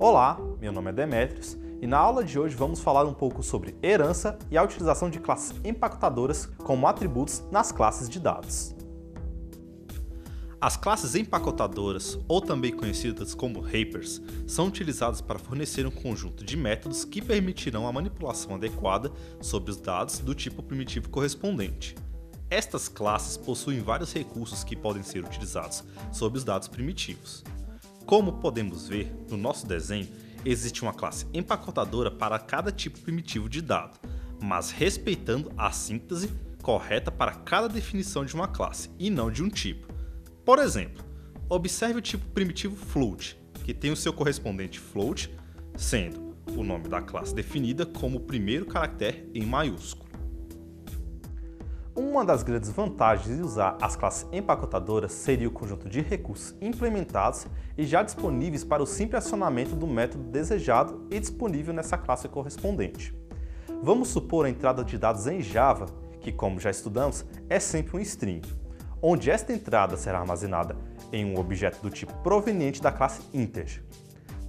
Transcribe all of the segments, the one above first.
Olá, meu nome é Demetrios e na aula de hoje vamos falar um pouco sobre herança e a utilização de classes empacotadoras como atributos nas classes de dados. As classes empacotadoras, ou também conhecidas como wrappers, são utilizadas para fornecer um conjunto de métodos que permitirão a manipulação adequada sobre os dados do tipo primitivo correspondente. Estas classes possuem vários recursos que podem ser utilizados sobre os dados primitivos. Como podemos ver no nosso desenho, existe uma classe empacotadora para cada tipo primitivo de dado, mas respeitando a síntese correta para cada definição de uma classe e não de um tipo. Por exemplo, observe o tipo primitivo float, que tem o seu correspondente float, sendo o nome da classe definida como o primeiro caractere em maiúsculo. Uma das grandes vantagens de usar as classes empacotadoras seria o conjunto de recursos implementados e já disponíveis para o simples acionamento do método desejado e disponível nessa classe correspondente. Vamos supor a entrada de dados em Java, que, como já estudamos, é sempre um string, onde esta entrada será armazenada em um objeto do tipo proveniente da classe integer.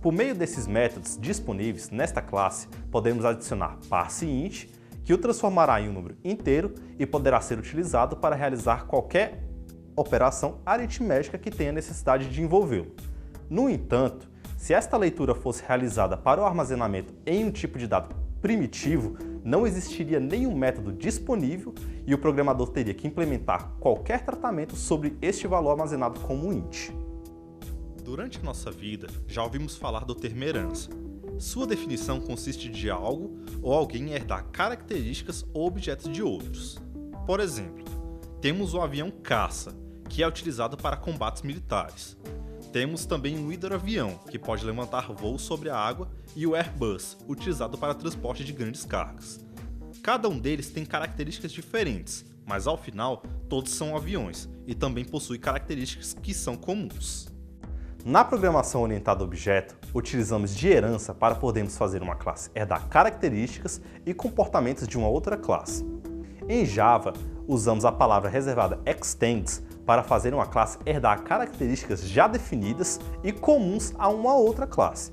Por meio desses métodos disponíveis nesta classe, podemos adicionar parseInt, que o transformará em um número inteiro e poderá ser utilizado para realizar qualquer operação aritmética que tenha necessidade de envolvê-lo. No entanto, se esta leitura fosse realizada para o armazenamento em um tipo de dado primitivo, não existiria nenhum método disponível e o programador teria que implementar qualquer tratamento sobre este valor armazenado como int. Durante a nossa vida, já ouvimos falar do termo herança. Sua definição consiste de algo ou alguém herdar características ou objetos de outros. Por exemplo, temos o avião caça, que é utilizado para combates militares. Temos também o hidroavião, que pode levantar voo sobre a água, e o Airbus, utilizado para transporte de grandes cargas. Cada um deles tem características diferentes, mas ao final todos são aviões e também possuem características que são comuns. Na programação orientada a objeto, utilizamos de herança para podermos fazer uma classe herdar características e comportamentos de uma outra classe. Em Java, usamos a palavra reservada extends para fazer uma classe herdar características já definidas e comuns a uma outra classe.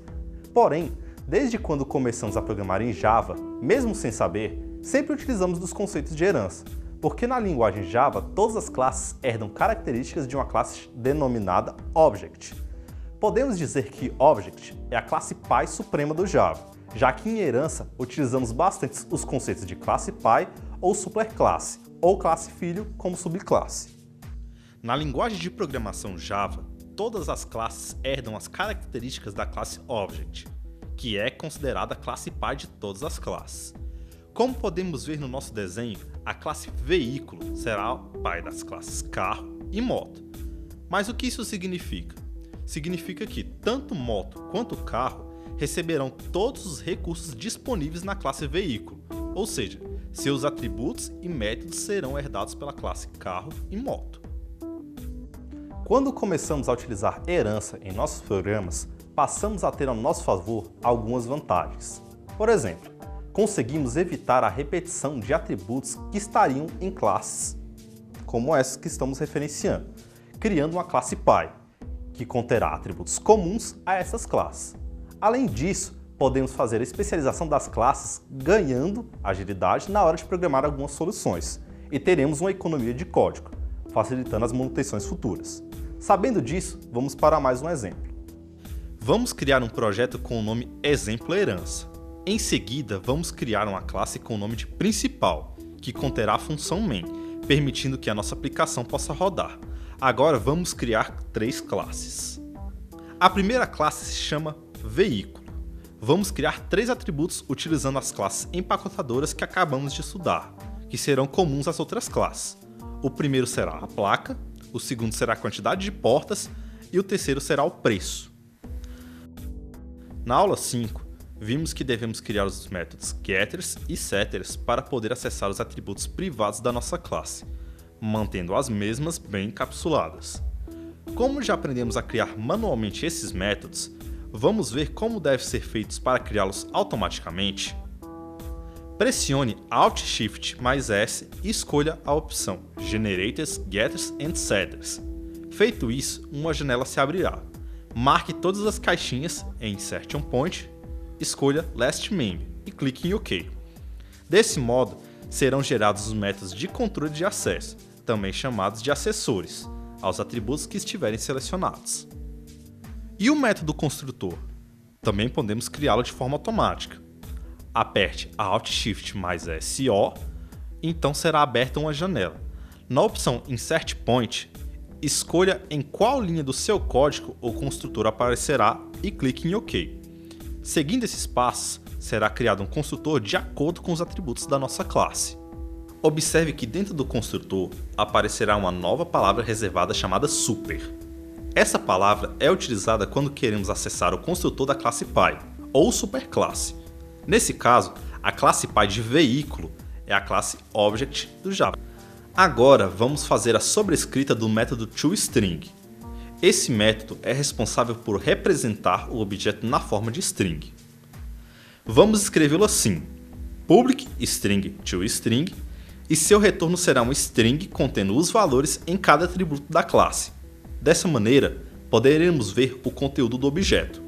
Porém, desde quando começamos a programar em Java, mesmo sem saber, sempre utilizamos dos conceitos de herança, porque na linguagem Java todas as classes herdam características de uma classe denominada Object. Podemos dizer que Object é a classe pai suprema do Java, já que em herança utilizamos bastante os conceitos de classe pai ou superclasse, ou classe filho como subclasse. Na linguagem de programação Java, todas as classes herdam as características da classe Object, que é considerada a classe pai de todas as classes. Como podemos ver no nosso desenho, a classe veículo será o pai das classes carro e moto. Mas o que isso significa? Significa que tanto moto quanto carro receberão todos os recursos disponíveis na classe veículo, ou seja, seus atributos e métodos serão herdados pela classe carro e moto. Quando começamos a utilizar herança em nossos programas, passamos a ter a nosso favor algumas vantagens. Por exemplo, conseguimos evitar a repetição de atributos que estariam em classes, como essas que estamos referenciando, criando uma classe pai, que conterá atributos comuns a essas classes. Além disso, podemos fazer a especialização das classes ganhando agilidade na hora de programar algumas soluções e teremos uma economia de código, facilitando as manutenções futuras. Sabendo disso, vamos para mais um exemplo. Vamos criar um projeto com o nome exemplo herança. Em seguida, vamos criar uma classe com o nome de principal, que conterá a função main, permitindo que a nossa aplicação possa rodar. Agora vamos criar 3 classes. A primeira classe se chama veículo. Vamos criar 3 atributos utilizando as classes empacotadoras que acabamos de estudar, que serão comuns às outras classes. O primeiro será a placa, o segundo será a quantidade de portas e o terceiro será o preço. Na aula 5, vimos que devemos criar os métodos getters e setters para poder acessar os atributos privados da nossa classe, mantendo as mesmas bem encapsuladas. Como já aprendemos a criar manualmente esses métodos, vamos ver como devem ser feitos para criá-los automaticamente. Pressione Alt Shift mais S e escolha a opção Generators, Getters and Setters. Feito isso, uma janela se abrirá. marque todas as caixinhas em Insertion Point, escolha Last Member e clique em OK. Desse modo, serão gerados os métodos de controle de acesso, também chamados de acessores, aos atributos que estiverem selecionados. E o método construtor? Também podemos criá-lo de forma automática. Aperte Alt Shift mais SO, então será aberta uma janela. Na opção Insert Point, escolha em qual linha do seu código o construtor aparecerá e clique em OK. Seguindo esses passos, será criado um construtor de acordo com os atributos da nossa classe. Observe que dentro do construtor aparecerá uma nova palavra reservada chamada Super. Essa palavra é utilizada quando queremos acessar o construtor da classe Pi, ou superclasse. Nesse caso, a classe Pi de veículo é a classe Object do Java. Agora vamos fazer a sobrescrita do método toString. Esse método é responsável por representar o objeto na forma de string. Vamos escrevê-lo assim: public string toString, e seu retorno será um string contendo os valores em cada atributo da classe. Dessa maneira, poderemos ver o conteúdo do objeto.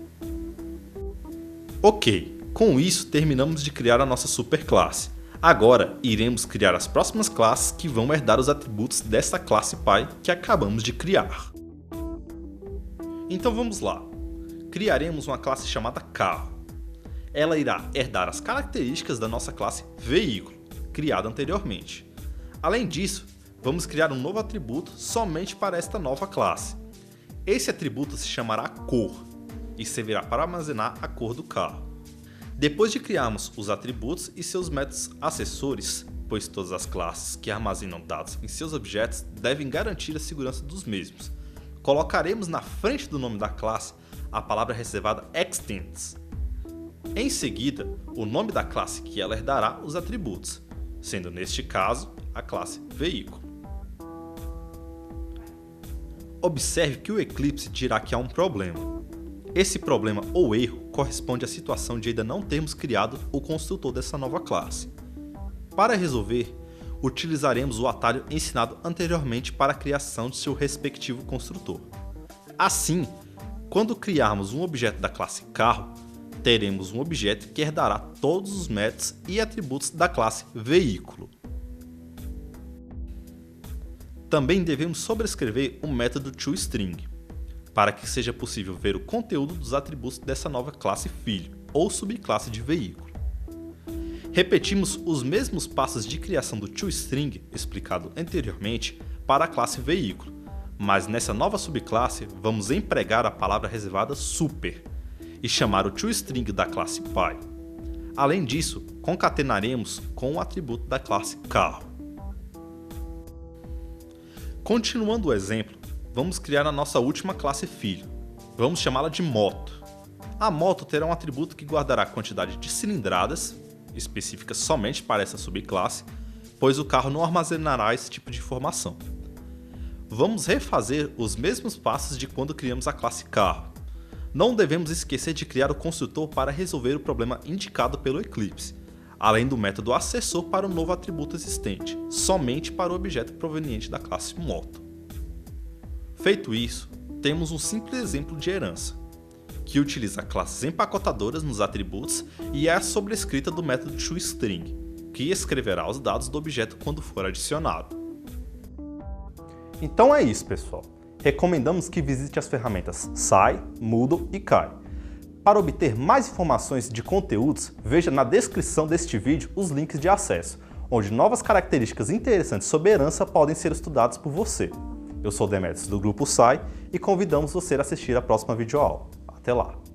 Ok, com isso terminamos de criar a nossa superclasse. Agora, iremos criar as próximas classes que vão herdar os atributos dessa classe Pi que acabamos de criar. Então vamos lá. Criaremos uma classe chamada Carro. Ela irá herdar as características da nossa classe Veículo, criada anteriormente. Além disso, vamos criar um novo atributo somente para esta nova classe. Esse atributo se chamará Cor e servirá para armazenar a cor do carro. Depois de criarmos os atributos e seus métodos acessores, pois todas as classes que armazenam dados em seus objetos devem garantir a segurança dos mesmos, colocaremos na frente do nome da classe a palavra reservada extents. Em seguida, o nome da classe que ela herdará os atributos, sendo neste caso a classe Veículo. Observe que o Eclipse dirá que há um problema. Esse problema ou erro corresponde à situação de ainda não termos criado o construtor dessa nova classe. Para resolver, utilizaremos o atalho ensinado anteriormente para a criação de seu respectivo construtor. Assim, quando criarmos um objeto da classe Carro, teremos um objeto que herdará todos os métodos e atributos da classe Veículo. Também devemos sobrescrever o método toString, para que seja possível ver o conteúdo dos atributos dessa nova classe filho, ou subclasse de veículo. Repetimos os mesmos passos de criação do toString explicado anteriormente para a classe veículo, mas nessa nova subclasse vamos empregar a palavra reservada super e chamar o toString da classe Pi. Além disso, concatenaremos com o atributo da classe Carro. Continuando o exemplo, vamos criar a nossa última classe filho. Vamos chamá-la de Moto. A Moto terá um atributo que guardará a quantidade de cilindradas, específica somente para essa subclasse, pois o carro não armazenará esse tipo de informação. Vamos refazer os mesmos passos de quando criamos a classe Carro. Não devemos esquecer de criar o construtor para resolver o problema indicado pelo Eclipse, além do método acessor para o novo atributo existente, somente para o objeto proveniente da classe Moto. Feito isso, temos um simples exemplo de herança, que utiliza classes empacotadoras nos atributos e é a sobrescrita do método toString, que escreverá os dados do objeto quando for adicionado. Então é isso, pessoal. Recomendamos que visite as ferramentas Sai, Moodle e Kai. Para obter mais informações de conteúdos, veja na descrição deste vídeo os links de acesso, onde novas características interessantes sobre herança podem ser estudadas por você. Eu sou o Demetrios do Grupo Sai e convidamos você a assistir a próxima videoaula. Até lá!